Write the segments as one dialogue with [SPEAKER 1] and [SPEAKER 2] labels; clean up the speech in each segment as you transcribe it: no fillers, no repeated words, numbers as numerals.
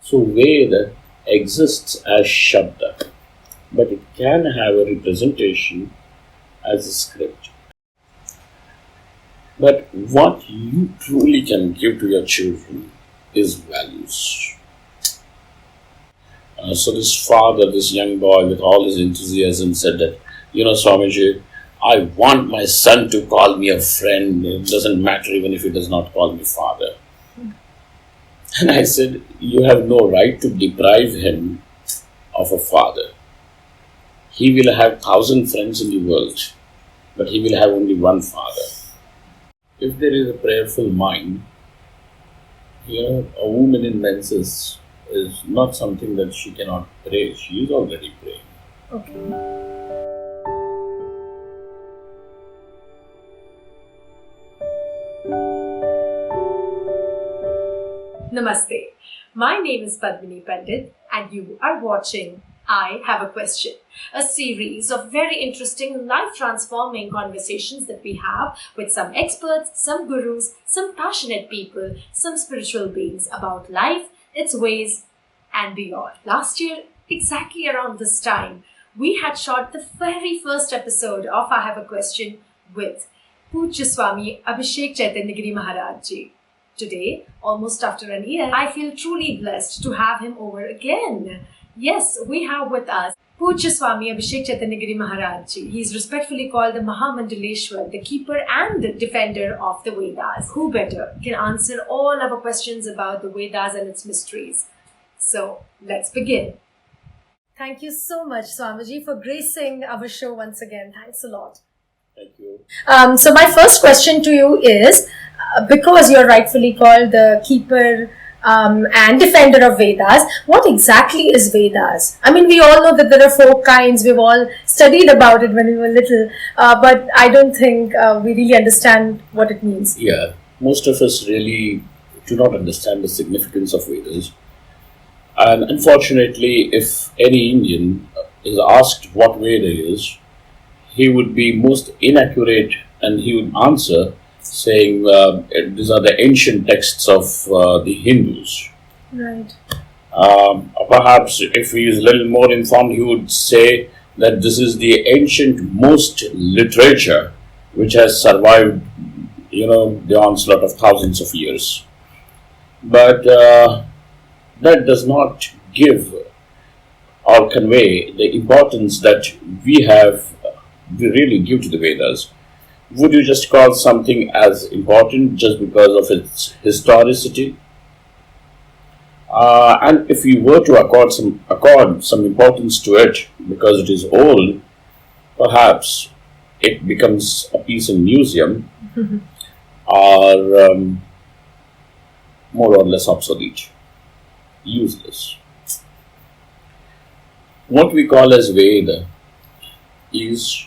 [SPEAKER 1] So Veda exists as Shabda, but it can have a representation as a script. But what you truly can give to your children is values. So this father, this young boy with all his enthusiasm said that, Swamiji, I want my son to call me a friend. It doesn't matter even if he does not call me father. And I said, you have no right to deprive him of a father. He will have 1,000 friends in the world, but he will have only one father. If there is a prayerful mind, a woman in menses is not something that she cannot pray. She is already praying.
[SPEAKER 2] Okay. Namaste. My name is Padmini Pandit and you are watching I Have a Question, a series of very interesting life-transforming conversations that we have with some experts, some gurus, some passionate people, some spiritual beings about life, its ways and beyond. Last year, exactly around this time, we had shot the very first episode of I Have a Question with Pujya Swami Abhishek Chaitanya Giri Maharaj ji. Today, almost after an year, I feel truly blessed to have him over again. Yes, we have with us Pujya Swami Abhishek Chaitanya Giri Maharaj ji. He is respectfully called the Mahamandaleshwar, the keeper and the defender of the Vedas. Who better can answer all our questions about the Vedas and its mysteries? So, let's begin. Thank you so much, Swamiji, for gracing our show once again. Thanks a lot.
[SPEAKER 1] Thank you.
[SPEAKER 2] So my first question to you is, because you're rightfully called the keeper and defender of Vedas, what exactly is Vedas? I mean, we all know that there are 4 kinds. We've all studied about it when we were little, but I don't think we really understand what it means.
[SPEAKER 1] Yeah, most of us really do not understand the significance of Vedas. And unfortunately, if any Indian is asked what Veda is, he would be most inaccurate and he would answer saying these are the ancient texts of the Hindus.
[SPEAKER 2] Right.
[SPEAKER 1] Perhaps if he is a little more informed, he would say that this is the ancient most literature which has survived, the onslaught of thousands of years. But that does not give or convey the importance that we really give to the Vedas. Would you just call something as important just because of its historicity? And if you were to accord some importance to it because it is old, perhaps it becomes a piece in museum or more or less obsolete, useless. What we call as Veda is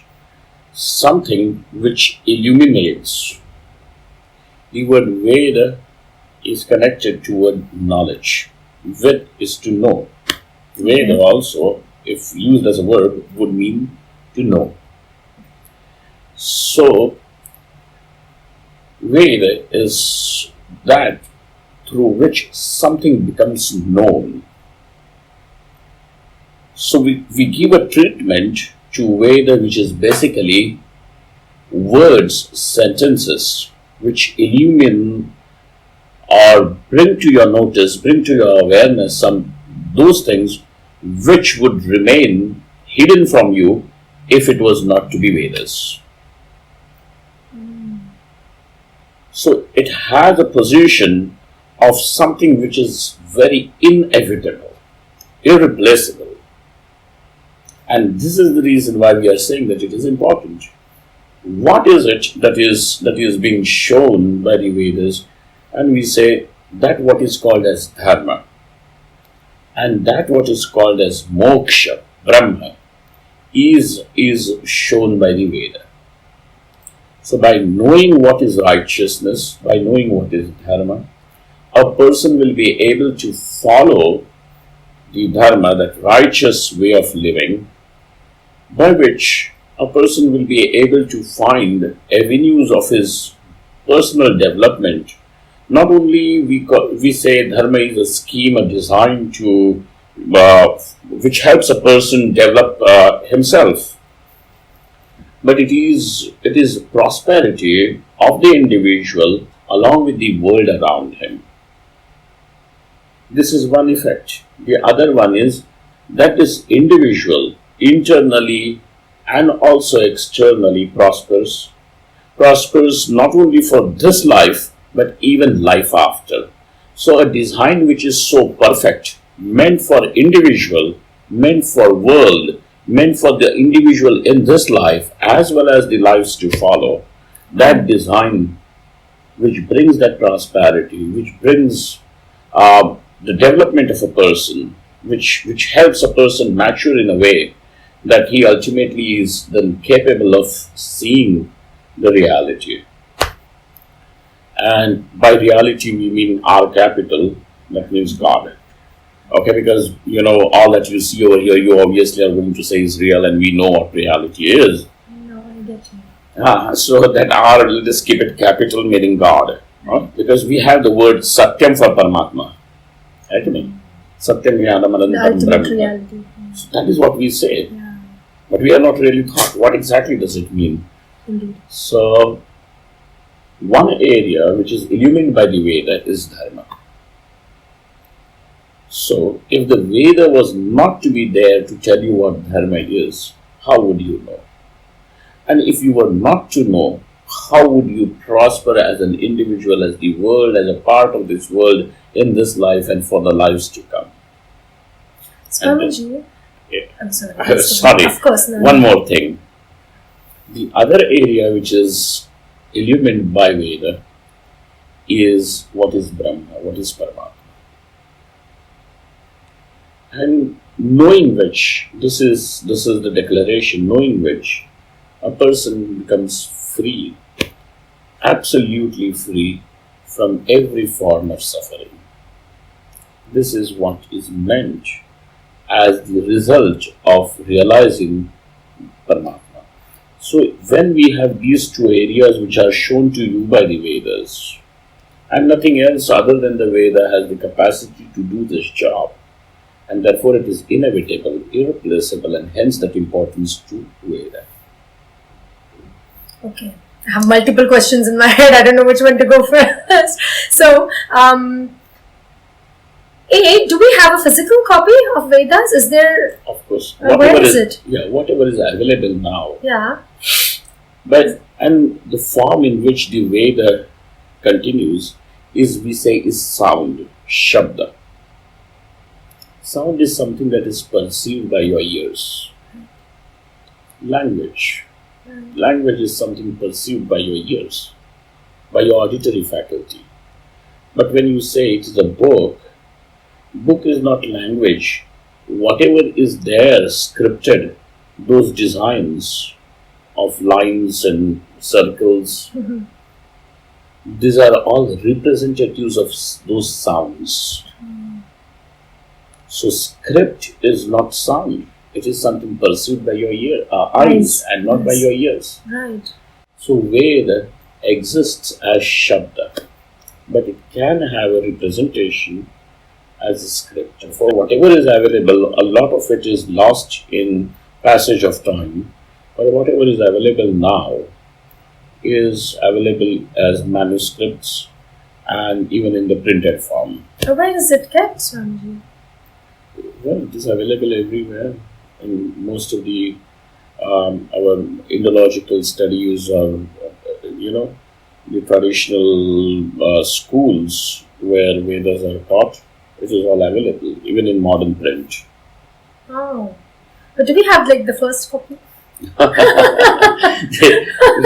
[SPEAKER 1] something which illuminates. The word Veda is connected to word knowledge. Ved is to know. Veda also, if used as a verb, would mean to know. So, Veda is that through which something becomes known. So we give a treatment to Veda which is basically words, sentences which illumine or bring to your notice, bring to your awareness those things which would remain hidden from you if it was not to be Vedas. So it has a position of something which is very inevitable, irreplaceable. And this is the reason why we are saying that it is important. What is it that is being shown by the Vedas? And we say that what is called as dharma and that what is called as moksha, Brahma, is shown by the Veda. So by knowing what is righteousness, by knowing what is dharma, a person will be able to follow the dharma, that righteous way of living, by which a person will be able to find avenues of his personal development Not only we say dharma is a scheme, a design to which helps a person develop himself, but it is prosperity of the individual along with the world around him. This is one effect. The other one is that this individual internally and also externally prospers not only for this life but even life after. So a design which is so perfect, meant for individual, meant for world, meant for the individual in this life as well as the lives to follow, that design which brings that prosperity, which brings the development of a person, which helps a person mature in a way that he ultimately is then capable of seeing the reality. And by reality, we mean R capital, that means God. Okay, because all that you see over here, you obviously are going to say is real, and we know what reality is.
[SPEAKER 2] No, I get you.
[SPEAKER 1] So that R, let us keep it capital, meaning God. Because we have the word Satyam for Paramatma. Right? Satyam Jnanam
[SPEAKER 2] The
[SPEAKER 1] Anantam
[SPEAKER 2] ultimate
[SPEAKER 1] Brahma.
[SPEAKER 2] reality.
[SPEAKER 1] So that is what we say.
[SPEAKER 2] Yeah,
[SPEAKER 1] But we are not really taught what exactly does it mean.
[SPEAKER 2] indeed.
[SPEAKER 1] So one area which is illumined by the Veda is Dharma. So if the Veda was not to be there to tell you what Dharma is, how would you know? And if you were not to know, how would you prosper as an individual, as the world, as a part of this world, in this life and for the lives to come?
[SPEAKER 2] Swamiji,
[SPEAKER 1] Yeah.
[SPEAKER 2] I'm sorry.
[SPEAKER 1] Sorry,
[SPEAKER 2] Of course, no.
[SPEAKER 1] one more thing. The other area which is illumined by Veda is what is Brahma, what is Paramatma. And knowing which, this is the declaration, knowing which a person becomes free, absolutely free from every form of suffering. This is what is meant as the result of realizing Paramatma. So when we have these two areas which are shown to you by the Vedas, and nothing else other than the Veda has the capacity to do this job, and therefore it is inevitable, irreplaceable, and hence that importance to Veda.
[SPEAKER 2] Okay. I have multiple questions in my head. I don't know which one to go first. So, do we have a physical copy of Vedas? Is there?
[SPEAKER 1] Of course,
[SPEAKER 2] Where is it?
[SPEAKER 1] Yeah, whatever is available now.
[SPEAKER 2] Yeah.
[SPEAKER 1] And the form in which the Veda continues is, we say, is sound, shabda. Sound is something that is perceived by your ears. Language is something perceived by your ears, by your auditory faculty. But when you say it is a book is not language. Whatever is there scripted, those designs of lines and circles, these are all representatives of those sounds. So script is not sound. It is something perceived by your eyes and not by your ears.
[SPEAKER 2] Right.
[SPEAKER 1] So Veda exists as Shabda, but it can have a representation as a script. For whatever is available, a lot of it is lost in passage of time, but whatever is available now is available as manuscripts and even in the printed form.
[SPEAKER 2] So where is it kept, Swamiji?
[SPEAKER 1] Well, it is available everywhere. In most of the our Indological studies or the traditional schools where Vedas are taught, it is all available, even in modern print.
[SPEAKER 2] Oh, but do we have the first copy?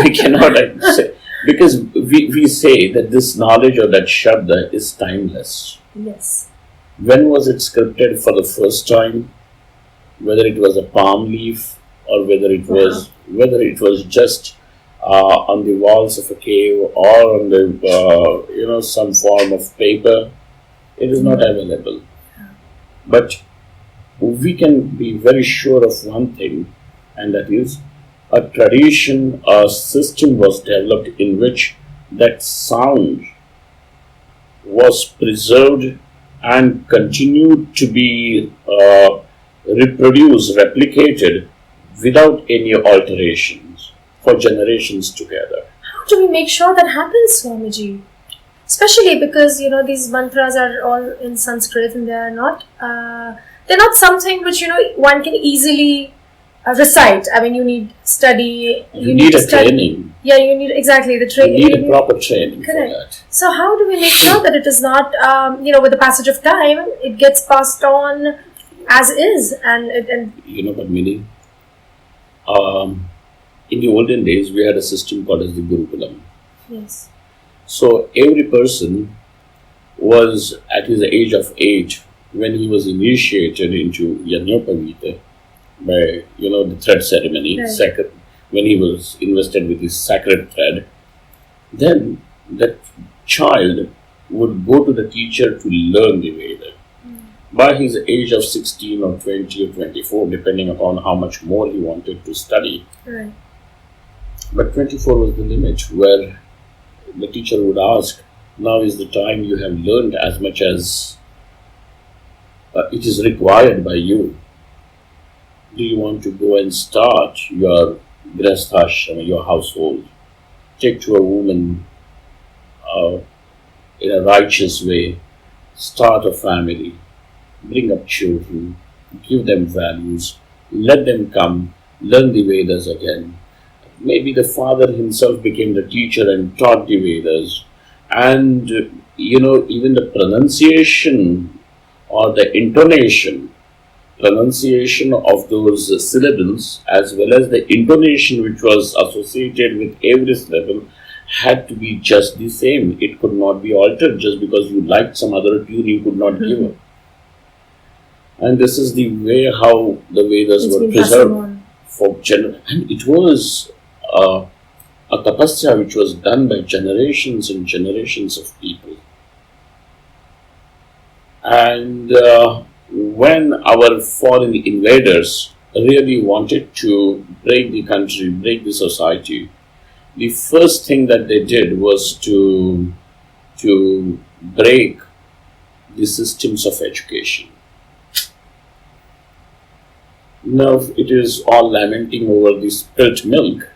[SPEAKER 1] We cannot say, because we say that this knowledge or that Shabda is timeless.
[SPEAKER 2] Yes.
[SPEAKER 1] When was it scripted for the first time? Whether it was a palm leaf or whether it was just on the walls of a cave or on the some form of paper, it is not available. But we can be very sure of one thing, and that is a tradition, a system was developed in which that sound was preserved and continued to be reproduced, replicated without any alterations for generations together.
[SPEAKER 2] How do we make sure that happens, Swamiji? Especially because these mantras are all in Sanskrit and they're not something which one can easily recite. I mean, you need study.
[SPEAKER 1] You need a training.
[SPEAKER 2] Yeah, you need exactly the training.
[SPEAKER 1] You need a proper training.
[SPEAKER 2] Correct.
[SPEAKER 1] For that.
[SPEAKER 2] So how do we make sure that it is not with the passage of time it gets passed on as is and
[SPEAKER 1] Padmini, in the olden days we had a system called as the Gurukulam.
[SPEAKER 2] Yes.
[SPEAKER 1] So every person was at his age of 8 when he was initiated into Yajnopavita by the thread ceremony,
[SPEAKER 2] right.
[SPEAKER 1] when he was invested with his sacred thread. Then that child would go to the teacher to learn the Veda. By his age of 16 or 20 or 24, depending upon how much more he wanted to study.
[SPEAKER 2] Right.
[SPEAKER 1] But 24 was the limit where the teacher would ask, now is the time you have learned as much as it is required by you. Do you want to go and start your grasthashrama, your household? Take to a woman in a righteous way, start a family, bring up children, give them values, let them come, learn the Vedas again. Maybe the father himself became the teacher and taught the Vedas. And, even the pronunciation or the pronunciation of those syllables as well as the intonation which was associated with every syllable had to be just the same. It could not be altered just because you liked some other tune you could not give it. And this is the way how the Vedas were preserved for and it was a tapasya which was done by generations and generations of people. And when our foreign invaders really wanted to break the country, break the society, the first thing that they did was to break the systems of education. Now it is all lamenting over the spilt milk.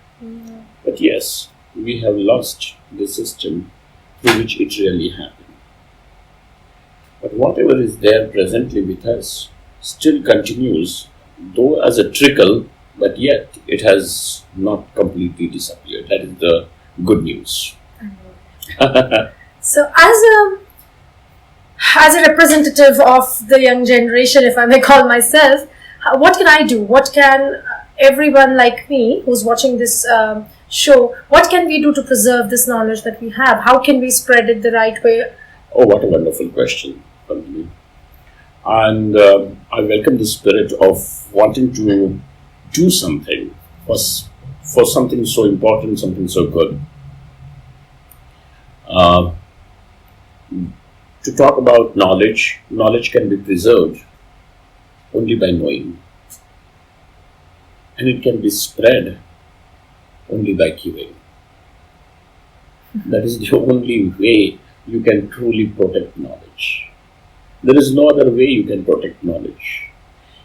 [SPEAKER 1] But yes, we have lost the system through which it really happened. But whatever is there presently with us still continues, though as a trickle, but yet it has not completely disappeared. That is the good news.
[SPEAKER 2] So as a representative of the young generation, if I may call myself, what can I do? What can everyone like me who's watching this show, what can we do to preserve this knowledge that we have? How can we spread it the right way?
[SPEAKER 1] Oh, what a wonderful question. And I welcome the spirit of wanting to do something for something so important, something so good. To talk about knowledge can be preserved only by knowing. And it can be spread only by giving. That is the only way you can truly protect knowledge. There is no other way you can protect knowledge.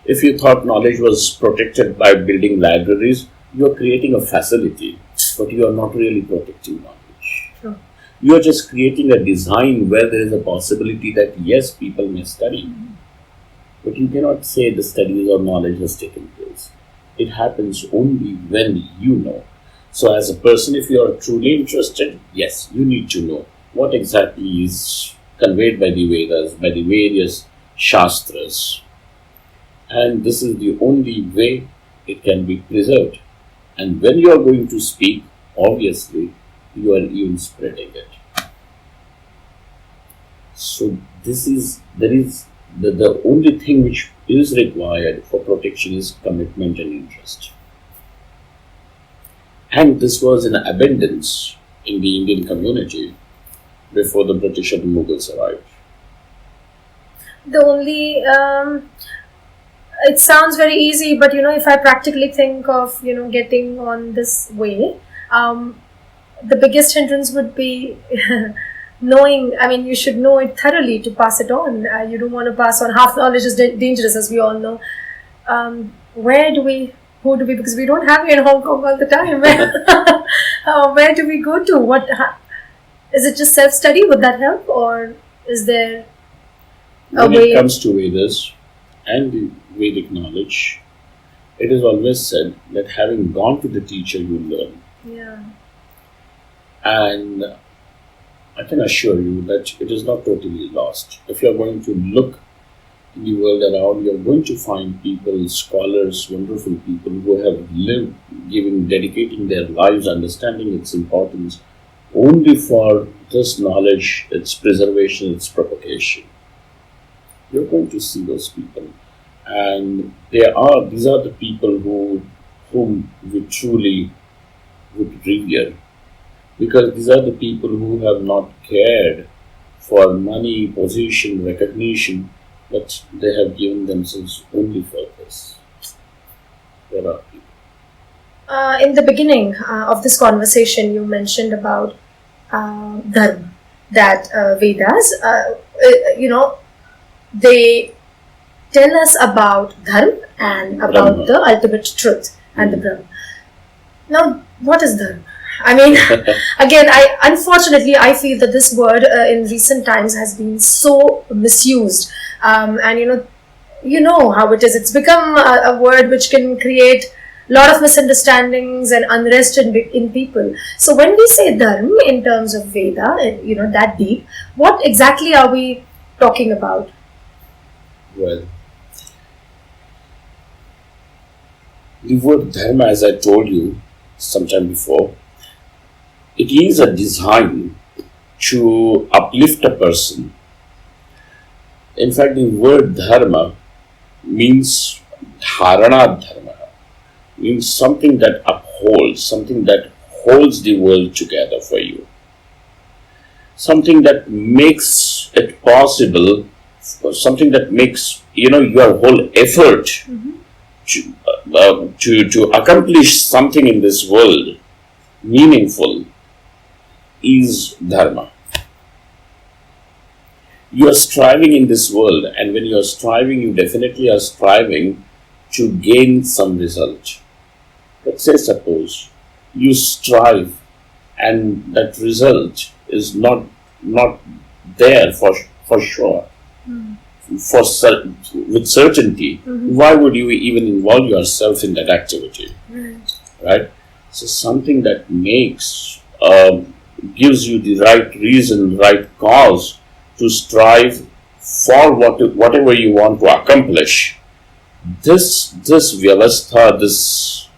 [SPEAKER 1] If you thought knowledge was protected by building libraries, you are creating a facility, but you are not really protecting knowledge.
[SPEAKER 2] Sure.
[SPEAKER 1] You are just creating a design where there is a possibility that yes, people may study. But you cannot say the studies or knowledge has taken place. It happens only when you know. So as a person, if you are truly interested, yes, you need to know what exactly is conveyed by the Vedas, by the various Shastras. And this is the only way it can be preserved. And when you are going to speak, obviously, you are even spreading it. So the only thing which is required for protection is commitment and interest. And this was in abundance in the Indian community before the British and the Mughals arrived.
[SPEAKER 2] The only, it sounds very easy, but if I practically think of, getting on this way, the biggest hindrance would be knowing, I mean, you should know it thoroughly to pass it on. You don't want to pass on. Half knowledge is dangerous, as we all know. Who do we, because we don't have you in Hong Kong all the time. Where do we go to? Is it just self-study? Would that help? Or is there a
[SPEAKER 1] When
[SPEAKER 2] way?
[SPEAKER 1] it comes to Vedas and the Vedic knowledge, it is always said that having gone to the teacher, you learn.
[SPEAKER 2] Yeah.
[SPEAKER 1] And I can assure you that it is not totally lost. If you are going to look in the world around, you are going to find people, scholars, wonderful people who have lived, dedicating their lives, understanding its importance only for this knowledge, its preservation, its propagation. You're going to see those people. And these are the people whom we truly would revere. Because these are the people who have not cared for money, position, recognition, but they have given themselves only for this. There are people.
[SPEAKER 2] In the beginning of this conversation, you mentioned about dharma, that Vedas, they tell us about dharma and about
[SPEAKER 1] Brahma.
[SPEAKER 2] the ultimate truth and the Brahma. Now, what is dharma? I mean, again, unfortunately I feel that this word in recent times has been so misused, and you know how it is. It's become a word which can create a lot of misunderstandings and unrest in people. So when we say dharma in terms of Veda, that deep, what exactly are we talking about?
[SPEAKER 1] Well, the word dharma, as I told you sometime before, it is a design to uplift a person. In fact, the word dharma means dharana dharma, means something that upholds, something that holds the world together for you, something that makes it possible, something that makes your whole effort to accomplish something in this world meaningful is dharma. You are striving in this world, and when you are striving, you definitely are striving to gain some result. Let's say, suppose you strive, and that result is not there for sure, with certainty. Why would you even involve yourself in that activity, right? So something that gives you the right reason, right cause to strive for whatever you want to accomplish. This vyavastha, this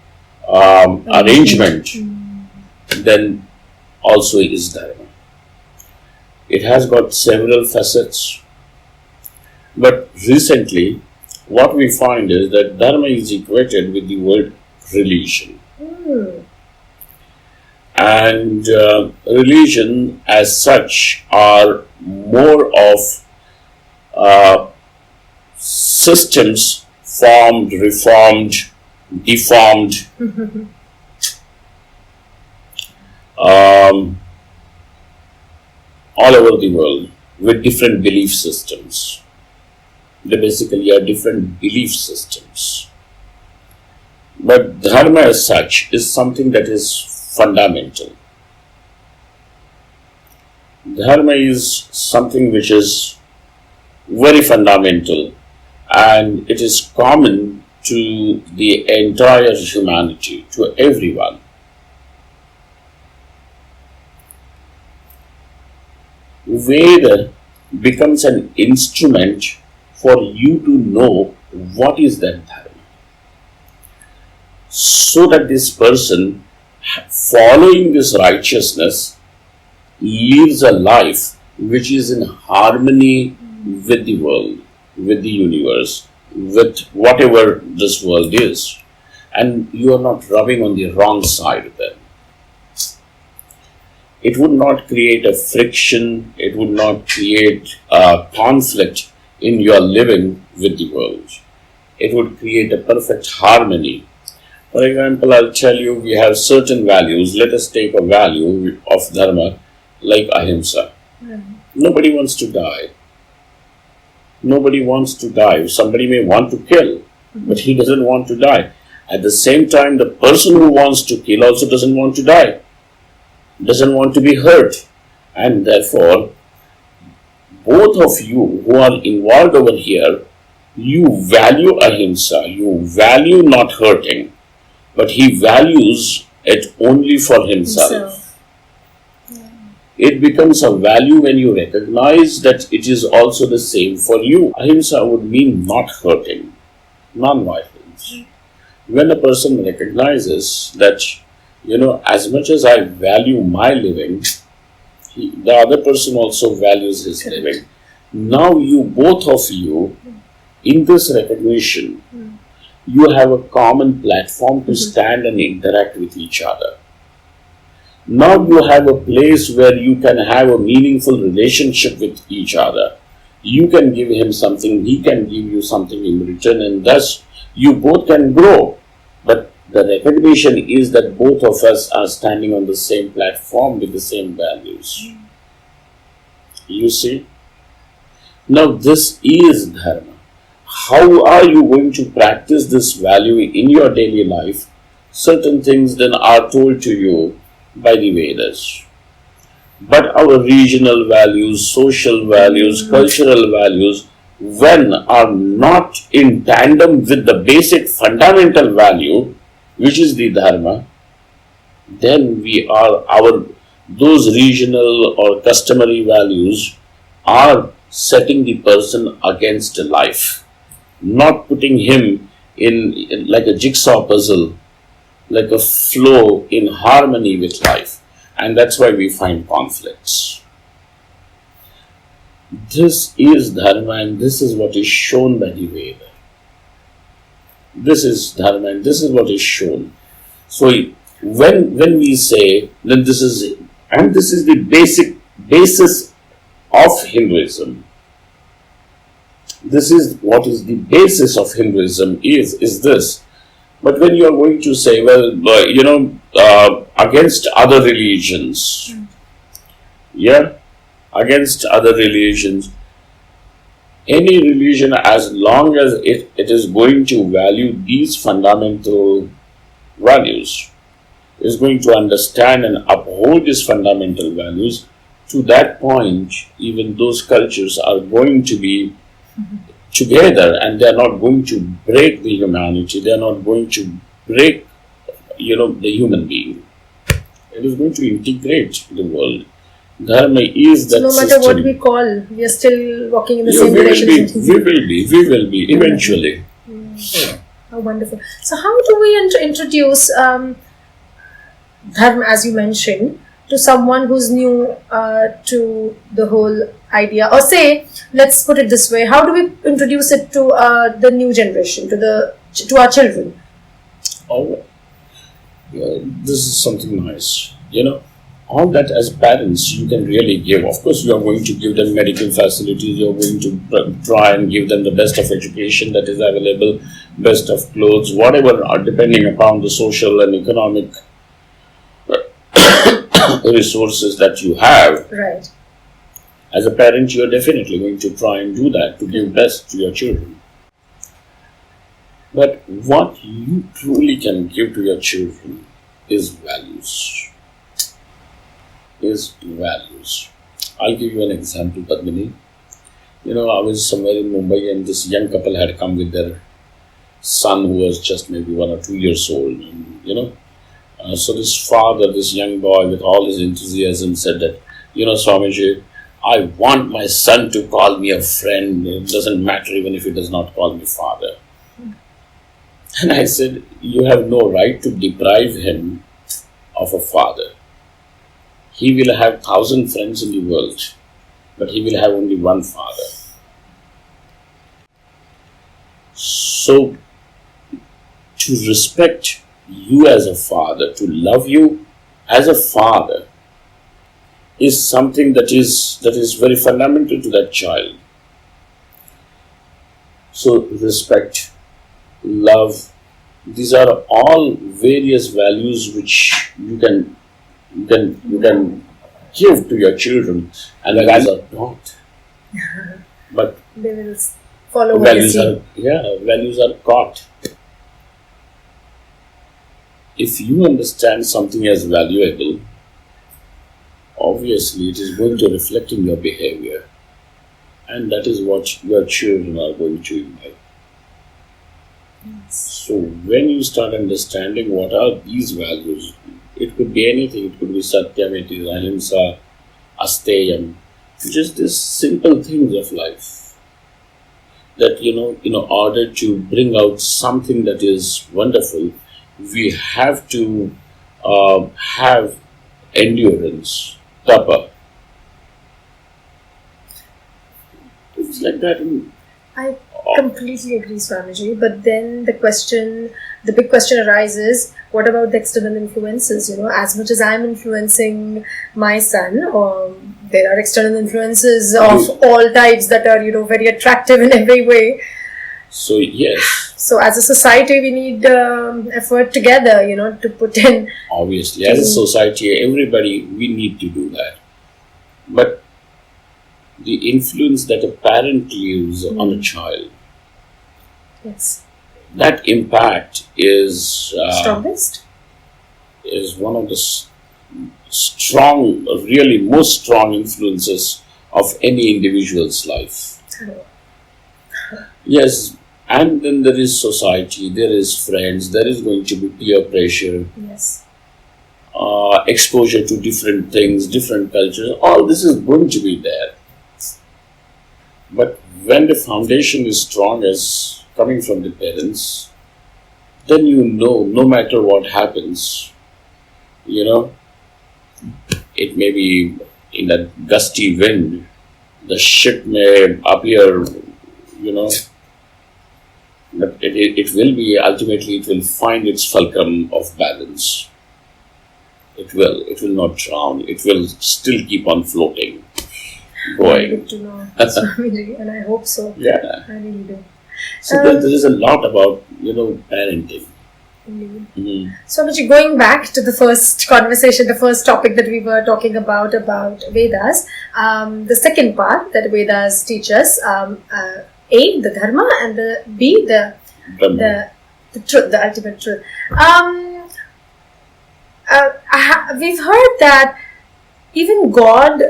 [SPEAKER 1] arrangement, then also is dharma. It has got several facets, but recently what we find is that dharma is equated with the word religion. And religion as such are more of systems formed, reformed, deformed, all over the world with different belief systems. They basically are different belief systems. But dharma as such is something that is fundamental. Dharma is something which is very fundamental, and it is common to the entire humanity, to everyone. Veda becomes an instrument for you to know what is that dharma, so that this person, following this righteousness, lives a life which is in harmony with the world, with the universe, with whatever this world is. And you are not rubbing on the wrong side then. It would not create a friction, it would not create a conflict in your living with the world. It would create a perfect harmony. For example, I'll tell you, we have certain values. Let us take a value of dharma like ahimsa. Nobody wants to die. Nobody wants to die. Somebody may want to kill, but he doesn't want to die. At the same time, the person who wants to kill also doesn't want to die, doesn't want to be hurt. And therefore, both of you who are involved over here, you value ahimsa, you value not hurting, but he values it only for himself. It becomes a value when you recognize that it is also the same for you. Ahimsa would mean not hurting, non-violence. When a person recognizes that, as much as I value my living, the other person also values his living. Now you, both of you, in this recognition, you have a common platform to stand and interact with each other. Now you have a place where you can have a meaningful relationship with each other. You can give him something, he can give you something in return, and thus you both can grow. But the recognition is that both of us are standing on the same platform with the same values. You see? Now this is dharma. How are you going to practice this value in your daily life? Certain things then are told to you by the Vedas. But our regional values, social values, cultural values, when are not in tandem with the basic fundamental value, which is the dharma, then those regional or customary values are setting the person against life, not putting him in like a jigsaw puzzle, like a flow in harmony with life. And that's why we find conflicts. This is dharma, and this is what is shown by the Veda. This is dharma, and this is what is shown. So when we say that this is the basis of Hinduism. This is what is the basis of Hinduism is this. But when you are going to say, against other religions, against other religions, any religion, as long as it is going to value these fundamental values, is going to understand and uphold these fundamental values, to that point, even those cultures are going to be together, and they are not going to break the humanity, they are not going to break, the human being. It is going to integrate the world. Dharma is that
[SPEAKER 2] no matter
[SPEAKER 1] system.
[SPEAKER 2] what we call, we are still walking in the same direction.
[SPEAKER 1] We will be, eventually.
[SPEAKER 2] How wonderful. So how do we introduce dharma, as you mentioned, to someone who's new to the whole idea? Or say, let's put it this way, how do we introduce it to the new generation, to our children?
[SPEAKER 1] Oh, this is something nice. All that as parents you can really give. Of course, you are going to give them medical facilities, you are going to try and give them the best of education that is available, best of clothes, whatever, depending upon the social and economic resources that you have.
[SPEAKER 2] Right.
[SPEAKER 1] As a parent, you are definitely going to try and do that, to give best to your children. But what you truly can give to your children is values. I'll give you an example, Padmini. I was somewhere in Mumbai, and this young couple had come with their son, who was just maybe 1 or 2 years old. And, so this young boy, with all his enthusiasm, said that, Swamiji, I want my son to call me a friend. It doesn't matter even if he does not call me father. And I said, you have no right to deprive him of a father. He will have 1,000 friends in the world, but he will have only one father. So, to respect you as a father, to love you as a father, is something that is very fundamental to that child. So, respect, love, these are all various values which you can give to your children, and the values are taught. But
[SPEAKER 2] They will follow what they see.
[SPEAKER 1] values are caught. If you understand something as valuable, obviously it is going to reflect in your behavior, and that is what your children are going to imbibe. So when you start understanding what are these values, it could be anything. It could be satyam, it is ahimsa, asteyam, just these simple things of life. That in order to bring out something that is wonderful, we have to have endurance, tapa. It's like that.
[SPEAKER 2] I completely agree, Swamiji. But then the big question arises: what about the external influences? As much as I'm influencing my son, or there are external influences of all types that are very attractive in every way.
[SPEAKER 1] So yes.
[SPEAKER 2] So as a society, we need effort together, to put in.
[SPEAKER 1] Obviously, as a society, everybody, we need to do that. But the influence that a parent leaves on a child,
[SPEAKER 2] yes,
[SPEAKER 1] that impact is
[SPEAKER 2] strongest.
[SPEAKER 1] Is one of the really most strong influences of any individual's life. Yes, and then there is society, there is friends, there is going to be peer pressure.
[SPEAKER 2] Yes.
[SPEAKER 1] Exposure to different things, different cultures, all this is going to be there. But when the foundation is strong as coming from the parents, then no matter what happens, it may be in a gusty wind, the ship may appear, but it will be, ultimately it will find its fulcrum of balance. It will not drown, it will still keep on floating, going.
[SPEAKER 2] Good to know, Swamiji, and I hope so.
[SPEAKER 1] Yeah.
[SPEAKER 2] I really do.
[SPEAKER 1] So there is a lot about, parenting.
[SPEAKER 2] Indeed.
[SPEAKER 1] Mm-hmm.
[SPEAKER 2] Swamiji, going back to the first conversation, the first topic that we were talking about Vedas, the second part that Vedas teach us, A, the dharma, and the B, the truth, the ultimate truth. We've heard that even God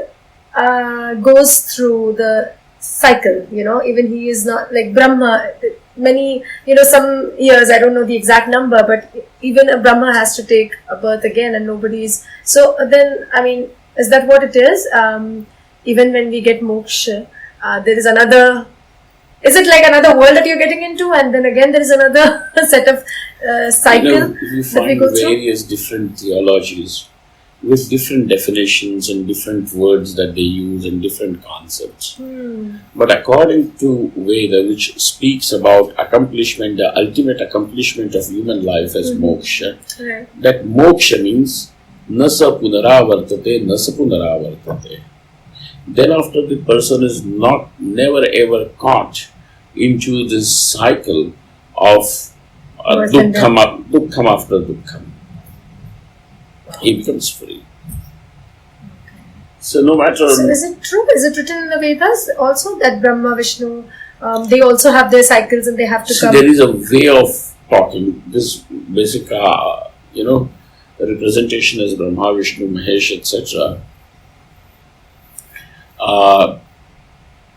[SPEAKER 2] goes through the cycle, even he is not like Brahma. Many, some years, I don't know the exact number, but even a Brahma has to take a birth again, and nobody's. So then, is that what it is? Even when we get moksha, there is another. Is it like another world that you're getting into, and then again there is another set of cycle
[SPEAKER 1] you
[SPEAKER 2] that we
[SPEAKER 1] find
[SPEAKER 2] go through?
[SPEAKER 1] various different theologies with different definitions and different words that they use and different concepts. But according to Veda, which speaks about accomplishment, the ultimate accomplishment of human life as moksha,
[SPEAKER 2] Right.
[SPEAKER 1] that moksha means nasa punaravartate, nasa punaravartate. Then after the person is never ever caught into this cycle of dukkham after dukkham. He becomes free. So no matter.
[SPEAKER 2] So is it true? Is it written in the Vedas also that Brahma, Vishnu, they also have their cycles and they have to come?
[SPEAKER 1] There is a way of talking. This basic, the representation as Brahma, Vishnu, Mahesh, etc.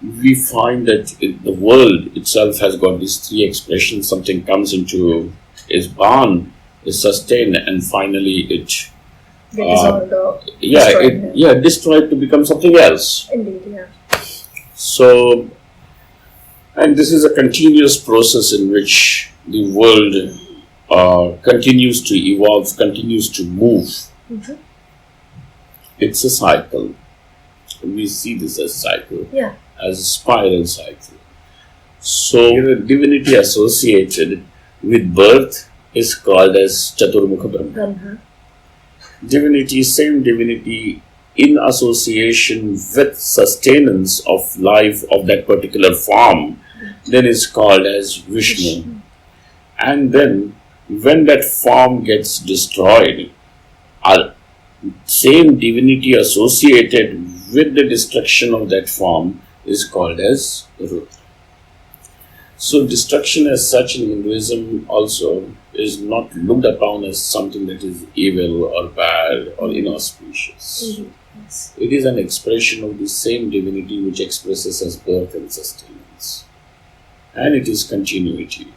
[SPEAKER 1] We find that the world itself has got these three expressions. Something comes into, is born, is sustained, and finally it
[SPEAKER 2] dissolved or
[SPEAKER 1] destroyed to become something else.
[SPEAKER 2] Indeed, yeah.
[SPEAKER 1] So, and this is a continuous process in which the world continues to evolve, continues to move.
[SPEAKER 2] Mm-hmm.
[SPEAKER 1] It's a cycle. We see this as cycle, as a spiral cycle. So, divinity associated with birth is called as Chaturmukha Brahma. Divinity, same divinity in association with sustenance of life of that particular form, then is called as Vishnu. And then when that form gets destroyed, same divinity associated with the destruction of that form is called as Rudra. So destruction as such in Hinduism also is not looked upon as something that is evil or bad or inauspicious.
[SPEAKER 2] Mm-hmm. Yes.
[SPEAKER 1] It is an expression of the same divinity which expresses as birth and sustenance. And it is continuity.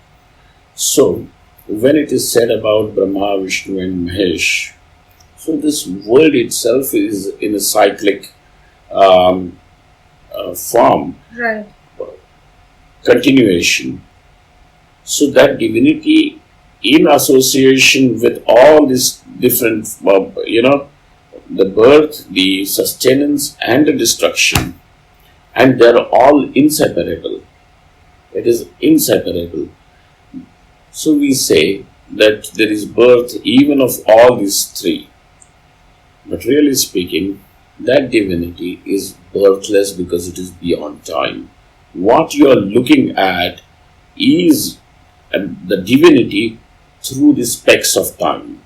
[SPEAKER 1] So, when it is said about Brahma, Vishnu and Mahesh, so this world itself is in a cyclic form,
[SPEAKER 2] Right.
[SPEAKER 1] continuation. So that divinity in association with all these different, the birth, the sustenance and the destruction, and they are all inseparable. It is inseparable. So we say that there is birth even of all these three. But really speaking, that divinity is birthless because it is beyond time. What you are looking at is the divinity through the specks of time.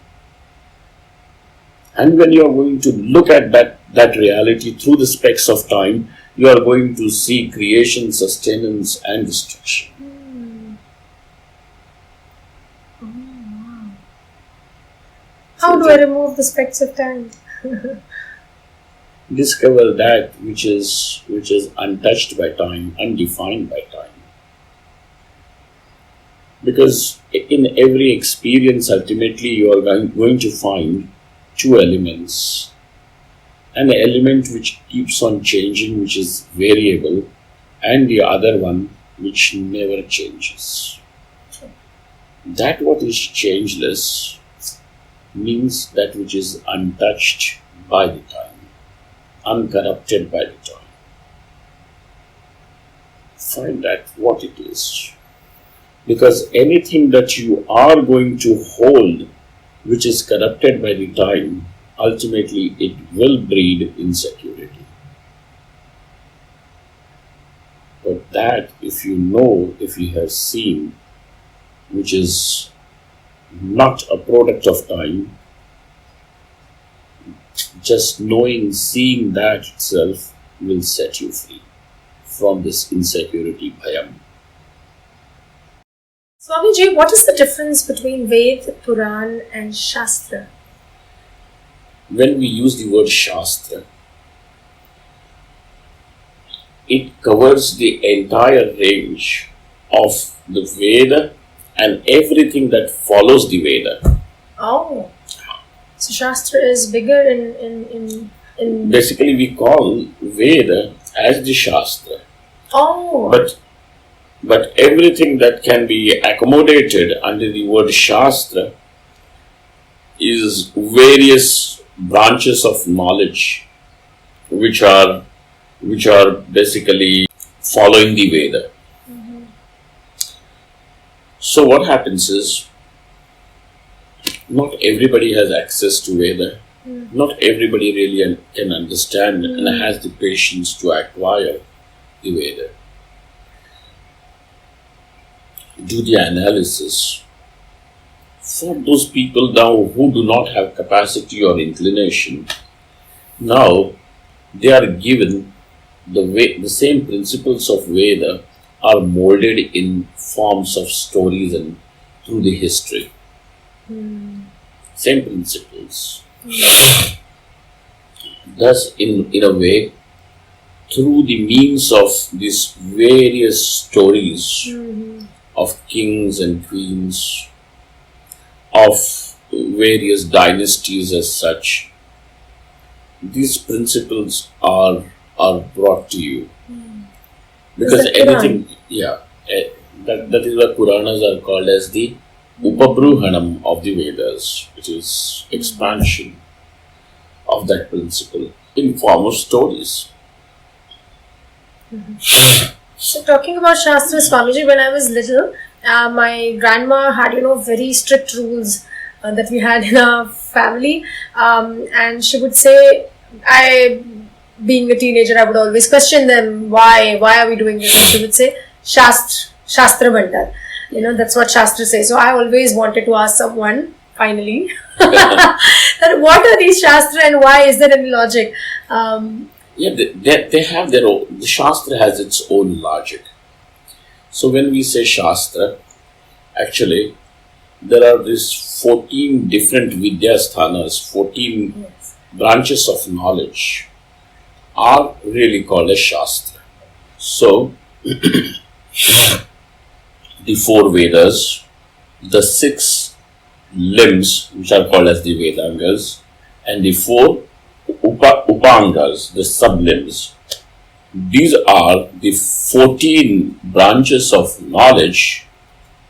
[SPEAKER 1] And when you are going to look at that reality through the specks of time, you are going to see creation, sustenance and destruction.
[SPEAKER 2] How do I remove the specks of time?
[SPEAKER 1] Discover that which is untouched by time, undefined by time. Because in every experience, ultimately, you are going to find two elements. An element which keeps on changing, which is variable, and the other one which never changes. That what is changeless means that which is untouched by the time, uncorrupted by the time. Find that what it is. Because anything that you are going to hold which is corrupted by the time, ultimately it will breed insecurity. But that, if you know, if you have seen, which is not a product of time, just knowing, seeing that itself will set you free from this insecurity, bhayam.
[SPEAKER 2] Swamiji, what is the difference between Veda, Puran and Shastra?
[SPEAKER 1] When we use the word Shastra, it covers the entire range of the Veda and everything that follows the Veda.
[SPEAKER 2] Oh, so Shastra is bigger in
[SPEAKER 1] Basically, we call Veda as the Shastra.
[SPEAKER 2] Oh.
[SPEAKER 1] But everything that can be accommodated under the word Shastra is various branches of knowledge which are basically following the Veda.
[SPEAKER 2] Mm-hmm.
[SPEAKER 1] So what happens is, not everybody has access to Veda. Not everybody really can understand and has the patience to acquire the Veda. Do the analysis. For those people now who do not have capacity or inclination, now they are given the same principles of Veda are molded in forms of stories and through the history. Same principles. Thus, in a way, through the means of these various stories of kings and queens, of various dynasties as such, these principles are brought to you. Because anything, that is what Puranas are called as the Upabruhanam of the Vedas, which is expansion of that principle in form of stories.
[SPEAKER 2] So talking about Shastra, Swamiji, when I was little, my grandma had, very strict rules that we had in our family. And she would say, being a teenager, I would always question them, why are we doing this? And she would say, Shastra Bhantar. That's what Shastra says. So I always wanted to ask someone, finally. that what are these Shastra and why is there any logic?
[SPEAKER 1] Yeah, they have their own. The Shastra has its own logic. So when we say Shastra, actually, there are these 14 different Vidyasthanas, 14
[SPEAKER 2] Yes.
[SPEAKER 1] branches of knowledge are really called as Shastra. So, the four Vedas, the six limbs, which are called as the Vedangas, and the four Upangas, the sublimbs. These are the 14 branches of knowledge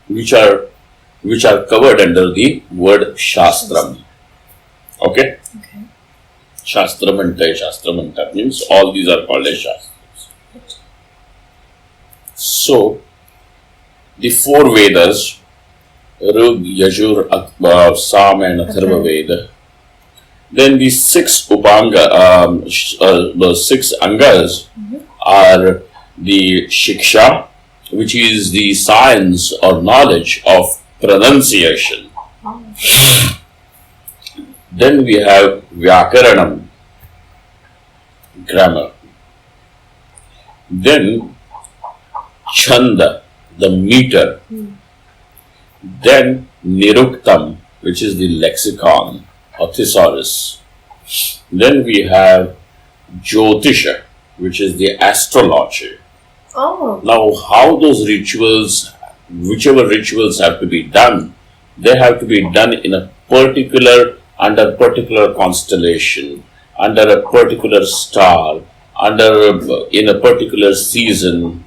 [SPEAKER 1] which are covered under the word Shastram. Okay?
[SPEAKER 2] Okay.
[SPEAKER 1] Shastramanta means all these are called as Shastras. So, the four Vedas, Rig, Yajur, Sam and Atharva Veda. Then the six Upanga, the six Angas are the Shiksha, which is the science or knowledge of pronunciation. Then we have Vyakaranam, grammar. Then Chanda, the meter. Then Niruktam, which is the lexicon or thesaurus. Then we have Jyotisha, which is the astrology.
[SPEAKER 2] Oh.
[SPEAKER 1] Now, how those rituals, whichever rituals have to be done, they have to be done in a particular, under particular constellation, under a particular star, in a particular season.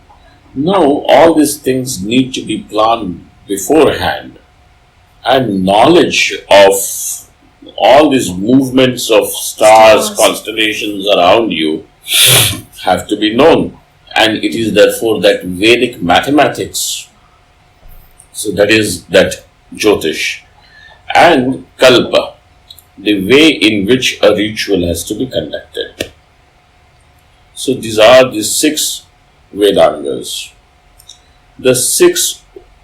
[SPEAKER 1] Now, all these things need to be planned beforehand, and knowledge of all these movements of stars, constellations around you have to be known, and it is therefore that Vedic mathematics. So that is that Jyotish and Kalpa, the way in which a ritual has to be conducted. So these are the six Vedangas. The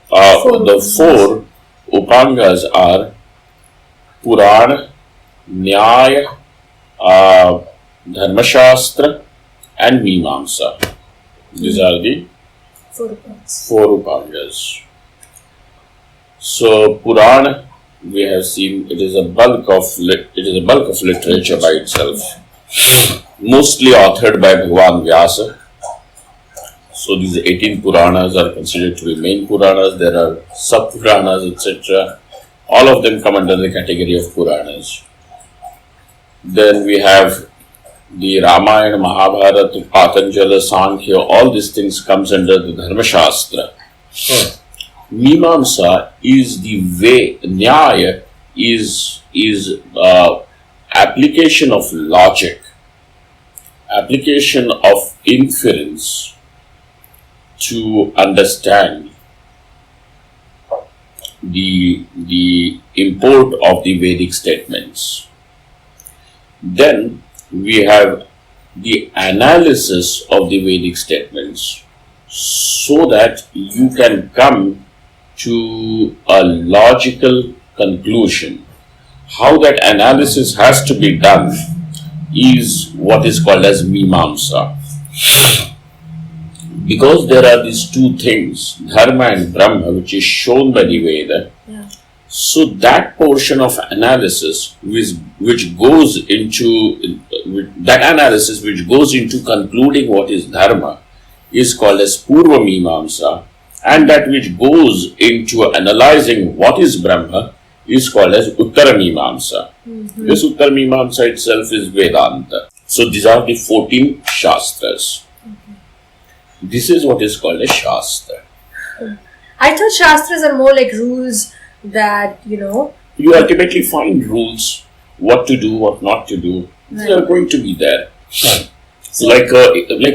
[SPEAKER 1] four Upangas are Puran, Nyaya, Dharmashastra, and Mimamsa. These are the four Upangas. So Purana, we have seen it is a bulk of literature by itself, mostly authored by Bhagwan Vyasa. So these 18 Puranas are considered to be main Puranas. There are sub Puranas, etc. All of them come under the category of Puranas. Then we have the Ramayana, Mahabharata, Patanjala, Sankhya. All these things comes under the Dharma Shastra. Mimamsa is the way. Nyaya is application of logic, application of inference to understand the import of the Vedic statements. Then we have the analysis of the Vedic statements so that you can come to a logical conclusion. How that analysis has to be done is what is called as Mimamsa. Because there are these two things, Dharma and Brahma, which is shown by the Veda, so that portion of analysis which goes into concluding what is Dharma is called as Purva Mimamsa, and that which goes into analyzing what is Brahma is called as Uttara Mimamsa. This Uttara Mimamsa itself is Vedanta. So these are the 14 Shastras. This is what is called a Shastra.
[SPEAKER 2] I thought Shastras are more like rules that,
[SPEAKER 1] You ultimately find rules, what to do, what not to do. They are going to be there. Like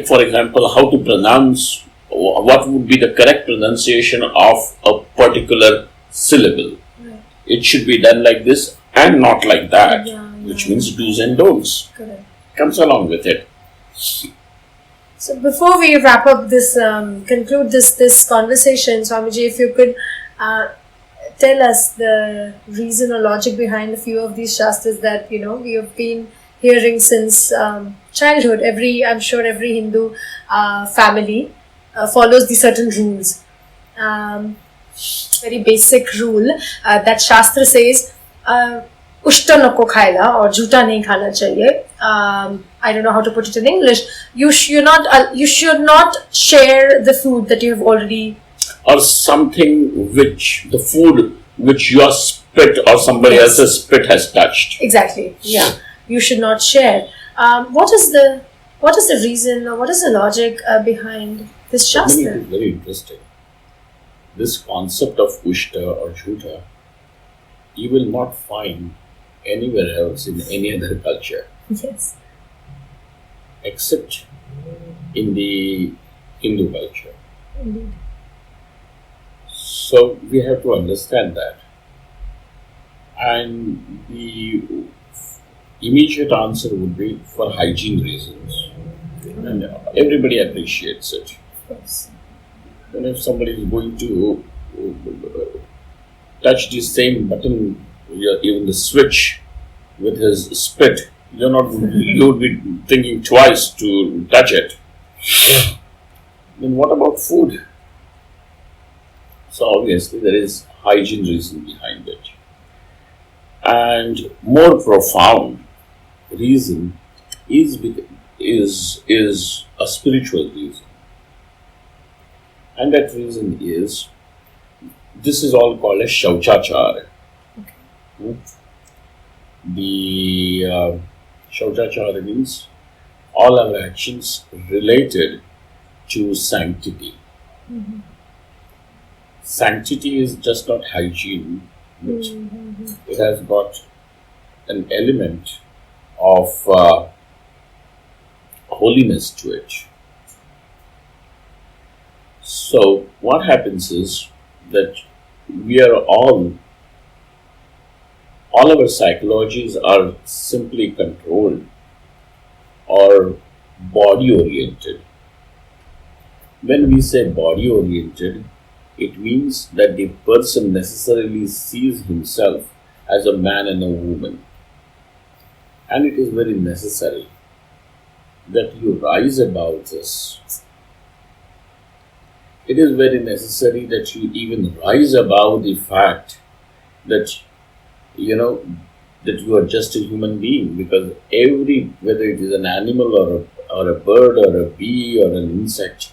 [SPEAKER 1] for example, how to pronounce, what would be the correct pronunciation of a particular syllable. It should be done like this and not like that, which means do's and don'ts.
[SPEAKER 2] Correct.
[SPEAKER 1] Comes along with it.
[SPEAKER 2] So before we wrap up this, conclude this conversation, Swamiji, if you could tell us the reason or logic behind a few of these shastras that we have been hearing since childhood. I'm sure every Hindu family follows these certain rules. Very basic rule that Shastra says, उष्टा नको खायला और झूठा नहीं खाना चाहिए. I don't know how to put it in English. You should not share the food that you have already,
[SPEAKER 1] or something the food which your spit or somebody
[SPEAKER 2] Yes.
[SPEAKER 1] else's spit has touched.
[SPEAKER 2] Exactly. Yeah. You should not share. What is the reason or what is the logic behind this
[SPEAKER 1] I mean, it
[SPEAKER 2] Shastra?
[SPEAKER 1] is very interesting. This concept of ushta or jhuta, you will not find anywhere else in any other culture
[SPEAKER 2] Yes.
[SPEAKER 1] except in the Hindu culture.
[SPEAKER 2] Indeed.
[SPEAKER 1] So we have to understand that. And the immediate answer would be for hygiene reasons. And everybody appreciates it.
[SPEAKER 2] Of course.
[SPEAKER 1] And if somebody is going to touch the same button, even the switch, with his spit, you would be thinking twice to touch it. Then what about food? So obviously there is hygiene reason behind it. And more profound reason is a spiritual reason. And that reason is, this is all called as Shauchachara.
[SPEAKER 2] Okay.
[SPEAKER 1] The Shauchachara means all our actions related to sanctity.
[SPEAKER 2] Mm-hmm.
[SPEAKER 1] Sanctity is just not hygiene, but
[SPEAKER 2] Mm-hmm.
[SPEAKER 1] it has got an element of holiness to it. So what happens is that we are all our psychologies are simply controlled or body oriented. When we say body oriented, it means that the person necessarily sees himself as a man and a woman. And it is very necessary that you rise above this. It is very necessary that you even rise above the fact that that you are just a human being, because whether it is an animal or a bird or a bee or an insect,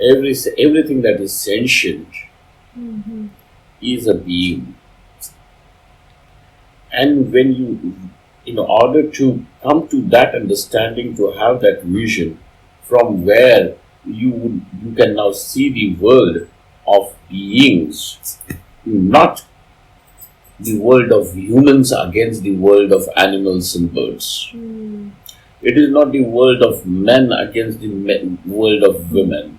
[SPEAKER 1] everything that is sentient
[SPEAKER 2] Mm-hmm.
[SPEAKER 1] is a being. And when you, in order to come to that understanding, to have that vision from where you can now see the world of beings, not the world of humans against the world of animals and birds.
[SPEAKER 2] Mm.
[SPEAKER 1] It is not the world of men against the world of women.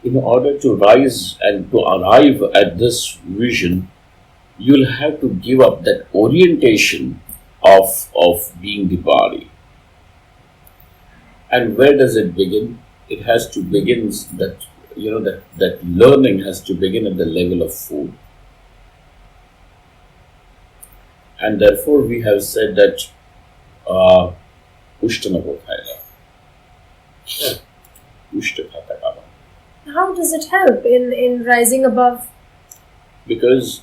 [SPEAKER 1] In order to rise and to arrive at this vision, you'll have to give up that orientation of being the body. And where does it begin? It has to begin that learning has to begin at the level of food. And therefore we have said that Ushtana Ushtana.
[SPEAKER 2] How does it help in rising above?
[SPEAKER 1] Because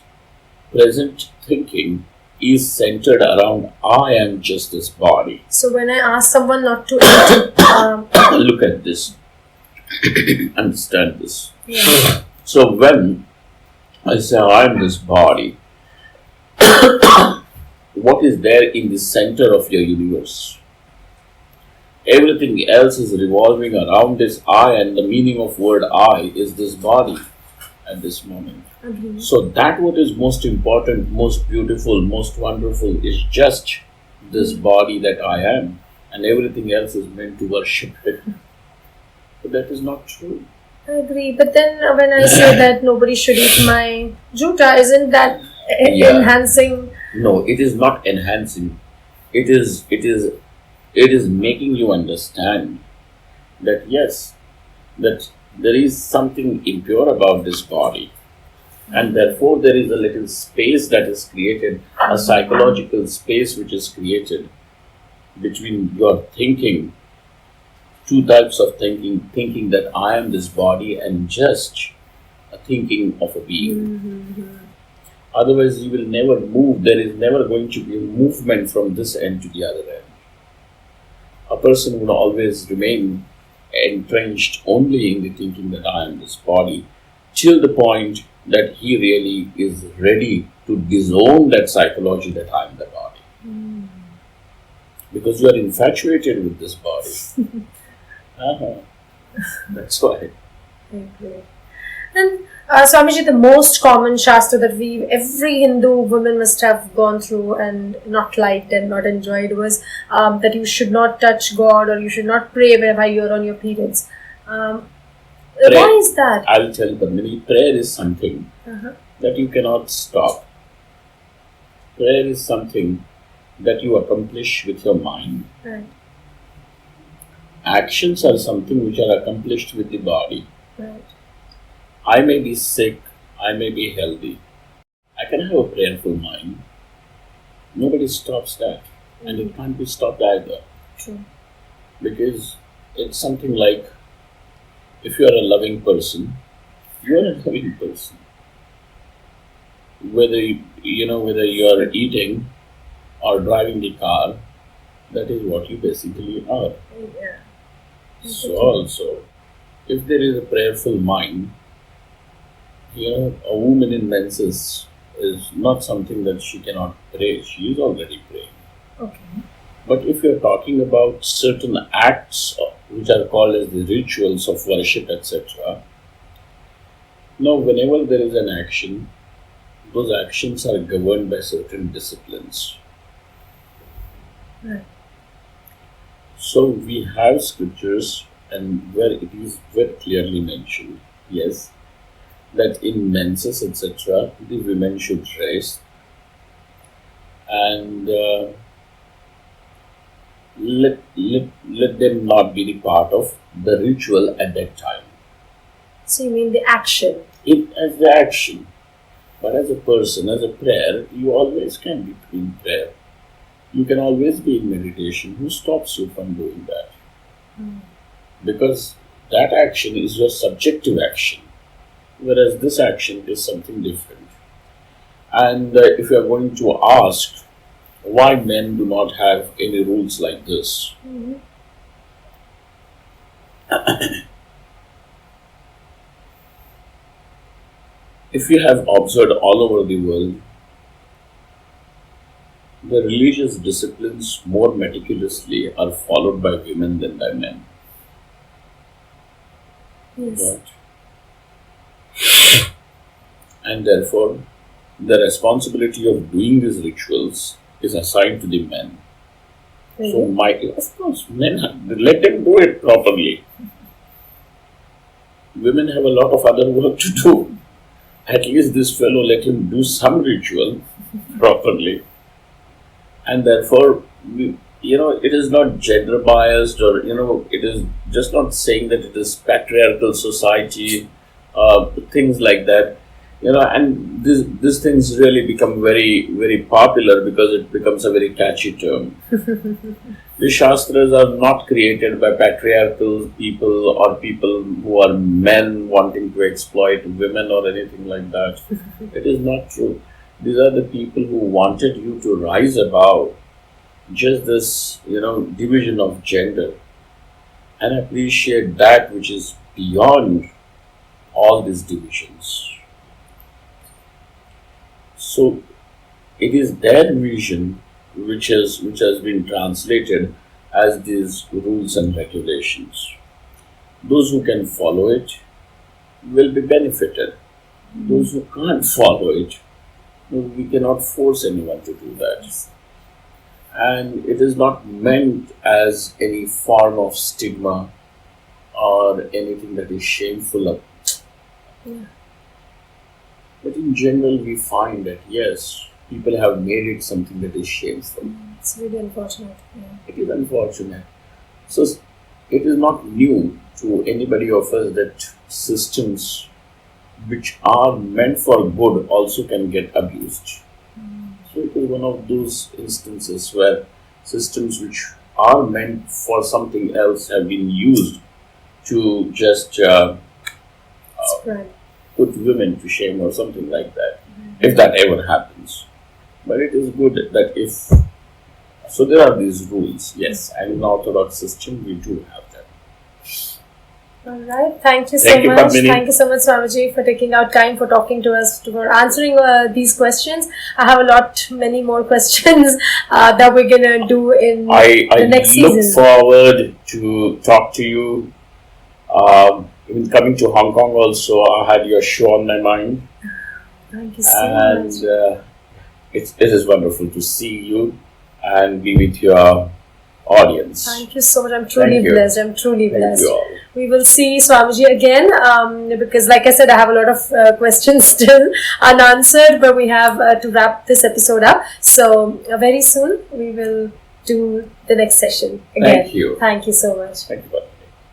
[SPEAKER 1] present thinking is centered around I am just this body.
[SPEAKER 2] So when I ask someone not to eat,
[SPEAKER 1] Look at this. Understand this.
[SPEAKER 2] yeah.
[SPEAKER 1] So when I say I am this body, what is there in the center of your universe? Everything else is revolving around this I, and the meaning of word I is this body at this moment.
[SPEAKER 2] Agree.
[SPEAKER 1] So that what is most important, most beautiful, most wonderful is just this body that I am, and everything else is meant to worship it. But that is not true.
[SPEAKER 2] I agree. But then when I say that nobody should eat my juta, isn't that
[SPEAKER 1] Yeah.
[SPEAKER 2] enhancing?
[SPEAKER 1] No, it is not enhancing. It is making you understand that yes, that there is something impure about this body, and therefore there is a little space that is created, a psychological space which is created between your thinking, two types of thinking that I am this body, and just a thinking of a being. Otherwise, you will never move. There is never going to be a movement from this end to the other end. A person would always remain entrenched only in the thinking that I am this body, till the point that he really is ready to disown that psychology that I am the body. Because you are infatuated with this body. That's why.
[SPEAKER 2] Okay. And Swamiji, the most common Shastra that every Hindu woman must have gone through and not liked and not enjoyed was that you should not touch God, or you should not pray whenever you're on your periods. Why is that?
[SPEAKER 1] I'll tell you, Padmini, prayer is something that you cannot stop. Prayer is something that you accomplish with your mind.
[SPEAKER 2] Right.
[SPEAKER 1] Actions are something which are accomplished with the body.
[SPEAKER 2] Right.
[SPEAKER 1] I may be sick, I may be healthy. I can have a prayerful mind. Nobody stops that. And it can't be stopped either.
[SPEAKER 2] True.
[SPEAKER 1] Because it's something like, if you are a loving person, you are a loving person. Whether you are eating or driving the car, that is what you basically are.
[SPEAKER 2] Yeah.
[SPEAKER 1] So also, if there is a prayerful mind, a woman in menses is not something that she cannot pray. She is already praying.
[SPEAKER 2] Okay.
[SPEAKER 1] But if you're talking about certain acts which are called as the rituals of worship, etc., now whenever there is an action, those actions are governed by certain disciplines.
[SPEAKER 2] Right.
[SPEAKER 1] So we have scriptures, and where it is very clearly mentioned, yes, that in menses, etc., the women should rest and let them not be the part of the ritual at that time.
[SPEAKER 2] So you mean the action?
[SPEAKER 1] It as the action. But as a person, as a prayer, you always can be in prayer. You can always be in meditation. Who stops you from doing that? Because that action is your subjective action, whereas this action is something different. And if you are going to ask why men do not have any rules like this, if you have observed all over the world, the religious disciplines more meticulously are followed by women than by men.
[SPEAKER 2] Yes.
[SPEAKER 1] Right? And therefore, the responsibility of doing these rituals is assigned to the men.
[SPEAKER 2] Really?
[SPEAKER 1] So, of course, men let them do it properly. Women have a lot of other work to do. At least this fellow, let him do some ritual properly. And therefore, it is not gender biased, or, it is just not saying that it is patriarchal society, things like that. And these things really become very, very popular because it becomes a very catchy term. The Shastras are not created by patriarchal people or people who are men wanting to exploit women or anything like that. It is not true. These are the people who wanted you to rise above just this, division of gender and appreciate that which is beyond all these divisions. So it is their vision which has been translated as these rules and regulations. Those who can follow it will be benefited. Those who can't follow it, we cannot force anyone to do that. And it is not meant as any form of stigma or anything that is shameful. But in general, we find that yes, people have made it something that is shameful.
[SPEAKER 2] It's really unfortunate. Yeah.
[SPEAKER 1] It is unfortunate. So it is not new to anybody of us that systems which are meant for good also can get abused. So it is one of those instances where systems which are meant for something else have been used to just
[SPEAKER 2] Right.
[SPEAKER 1] put women to shame or something like that, if that ever happens. But it is good that if, so there are these rules, yes, and in Orthodox system we do have them.
[SPEAKER 2] All right. Thank you so
[SPEAKER 1] Thank you,
[SPEAKER 2] much.
[SPEAKER 1] Padmini.
[SPEAKER 2] Thank you so much, Swamiji, for taking out time for talking to us, for answering these questions. I have many more questions that we're gonna do in
[SPEAKER 1] I
[SPEAKER 2] the next
[SPEAKER 1] look
[SPEAKER 2] season.
[SPEAKER 1] forward to talk to you. Even coming to Hong Kong also, I had your show on my mind.
[SPEAKER 2] Thank you so
[SPEAKER 1] And
[SPEAKER 2] much.
[SPEAKER 1] it is wonderful to see you and be with your audience.
[SPEAKER 2] Thank you so much. I'm truly
[SPEAKER 1] Thank you.
[SPEAKER 2] blessed. I'm truly
[SPEAKER 1] Thank
[SPEAKER 2] blessed.
[SPEAKER 1] you all.
[SPEAKER 2] We will see Swamiji again because, like I said, I have a lot of questions still unanswered, but we have to wrap this episode up. So, very soon we will do the next session again.
[SPEAKER 1] Thank you.
[SPEAKER 2] Thank you so much.
[SPEAKER 1] Thank you.